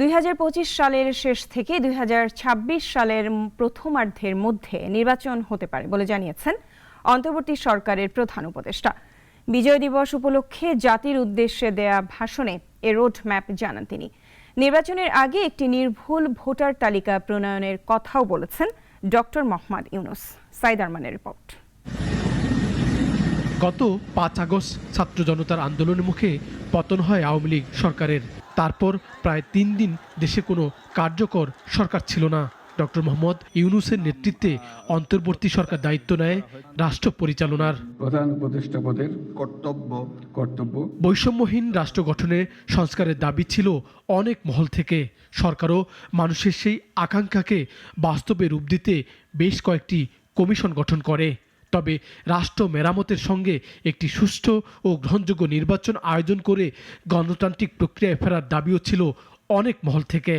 2025 সালের শেষ থেকে 2026 সালের প্রথমার্ধের মধ্যে নির্বাচন হতে পারে বলে জানিয়েছেন অন্তর্বর্তী সরকারের প্রধান উপদেষ্টা। বিজয় দিবস উপলক্ষে জাতির উদ্দেশ্যে দেয়া ভাষণে এ রোডম্যাপ জানান তিনি। নির্বাচনের আগে একটি নির্ভুল ভোটার তালিকা প্রণয়নের কথাও বলেছেন ডক্টর মোহাম্মদ ইউনূস। সাইদ আরমানের রিপোর্ট। গত 5 আগস্ট ছাত্র জনতার আন্দোলনের মুখে পতন হয় আওয়ামী লীগ সরকারের। তারপর প্রায় 3 দিন দেশে কোনো কার্যকর সরকার ছিল না। ডক্টর মোহাম্মদ ইউনূসের নেতৃত্বে অন্তর্বর্তী সরকার দায়িত্ব নেয় রাষ্ট্র পরিচালনার। প্রধান উপদেষ্টা পদের কর্তব্য বৈষম্যহীন রাষ্ট্র গঠনের সংস্কারের দাবি ছিল অনেক মহল থেকে। সরকারও মানুষের সেই আকাঙ্ক্ষাকে বাস্তবে রূপ দিতে বেশ কয়েকটি কমিশন গঠন করে। তবে রাষ্ট্র মেরামতের সঙ্গে একটি সুষ্ঠু ও গ্রহণযোগ্য নির্বাচন আয়োজন করে গণতান্ত্রিক প্রক্রিয়ায় ফেরার দাবিও ছিল অনেক মহল থেকে।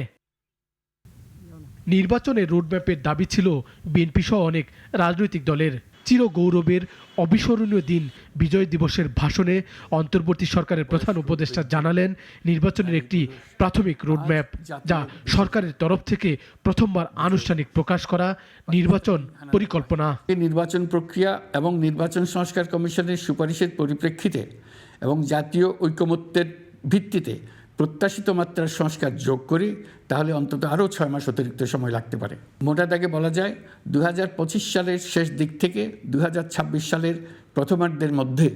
নির্বাচনের রোডম্যাপের দাবি ছিল বিএনপি সহ অনেক রাজনৈতিক দলের। চির গৌরবের অবিস্মরণীয় দিন বিজয় দিবসের ভাষণে অন্তর্বর্তী সরকারের প্রধান উপদেষ্টা জানালেন নির্বাচনের একটি প্রাথমিক রোডম্যাপ, যা সরকারের তরফ থেকে প্রথমবার আনুষ্ঠানিক প্রকাশ করা নির্বাচন পরিকল্পনা। নির্বাচন প্রক্রিয়া এবং নির্বাচন সংস্কার কমিশনের সুপারিশের পরিপ্রেক্ষিতে এবং জাতীয় ঐকমত্যের ভিত্তিতে প্রত্যাশিত মাত্রার সংস্কার যোগ করি, তাহলে অন্তত আরও 6 মাস অতিরিক্ত সময় লাগতে পারে। মোটা দাগে বলা যায় 2025 সালের শেষ দিক থেকে 2026 সালের প্রথমার্ধের মধ্যে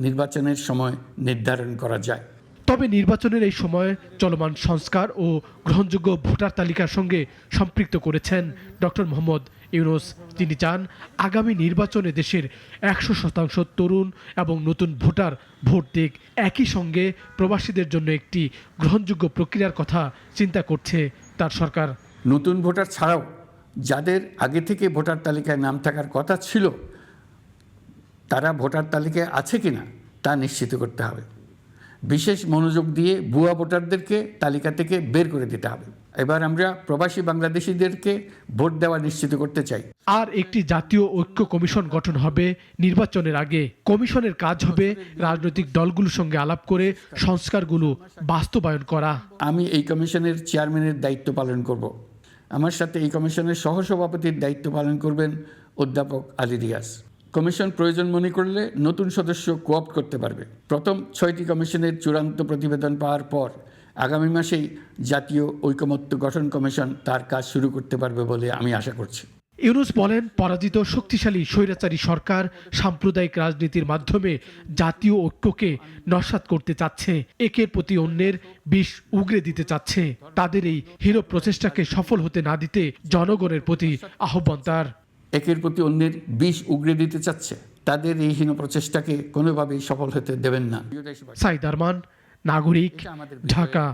নির্বাচনের সময় নির্ধারণ করা যায়। তবে নির্বাচনের এই সময় চলমান সংস্কার ও গ্রহণযোগ্য ভোটার তালিকার সঙ্গে সম্পৃক্ত করেছেন ডক্টর মোহাম্মদ ইউনূস। তিনি চান আগামী নির্বাচনে দেশের 100% তরুণ এবং নতুন ভোটার ভোট দিক। একই সঙ্গে প্রবাসীদের জন্য একটি গ্রহণযোগ্য প্রক্রিয়ার কথা চিন্তা করছে তার সরকার। নতুন ভোটার ছাড়াও যাদের আগে থেকে ভোটার তালিকায় নাম থাকার কথা ছিল, তারা ভোটার তালিকায় আছে কিনা তা নিশ্চিত করতে হবে। বিশেষ মনোযোগ দিয়ে ভুয়া ভোটারদেরকে তালিকা থেকে বের করে দিতে হবে। এবার আমরা প্রবাসী বাংলাদেশিদেরকে ভোট দেওয়া নিশ্চিত করতে চাই। আর একটি জাতীয় ঐক্য কমিশন গঠন হবে নির্বাচনের আগে। কমিশনের কাজ হবে রাজনৈতিক দলগুলোর সঙ্গে আলাপ করে সংস্কারগুলো বাস্তবায়ন করা। আমি এই কমিশনের চেয়ারম্যানের দায়িত্ব পালন করব। আমার সাথে এই কমিশনের সহসভাপতির দায়িত্ব পালন করবেন অধ্যাপক আলী রিয়াজ। কমিশন প্রয়োজন মনে করলে নতুন সদস্য কোঅপ্ট করতে পারবে। প্রথম 6টি কমিশনের চূড়ান্ত প্রতিবেদন পাওয়ার পর আগামী মাসেই জাতীয় ঐকমত্য গঠন কমিশন তার কাজ শুরু করতে পারবে বলে আমি আশা করছি। ইউনূস বলেন, পরাজিত শক্তিশালী স্বৈরাচারী সরকার সাম্প্রদায়িক রাজনীতির মাধ্যমে জাতীয় ঐক্যকে নস্যাৎ করতে চাচ্ছে, একের প্রতি অন্যের বিষ উগরে দিতে চাচ্ছে। তাদের এই হীন প্রচেষ্টাকে সফল হতে না দিতে জনগণের প্রতি আহ্বান তার। একের প্রতি অন্যের বিষ উগরে দিতে চাচ্ছে, তাদের এই হীন প্রচেষ্টাকে কোনোভাবেই সফল হতে দেবেন না। সাইদ আরমান, নাগরিক, ঢাকা।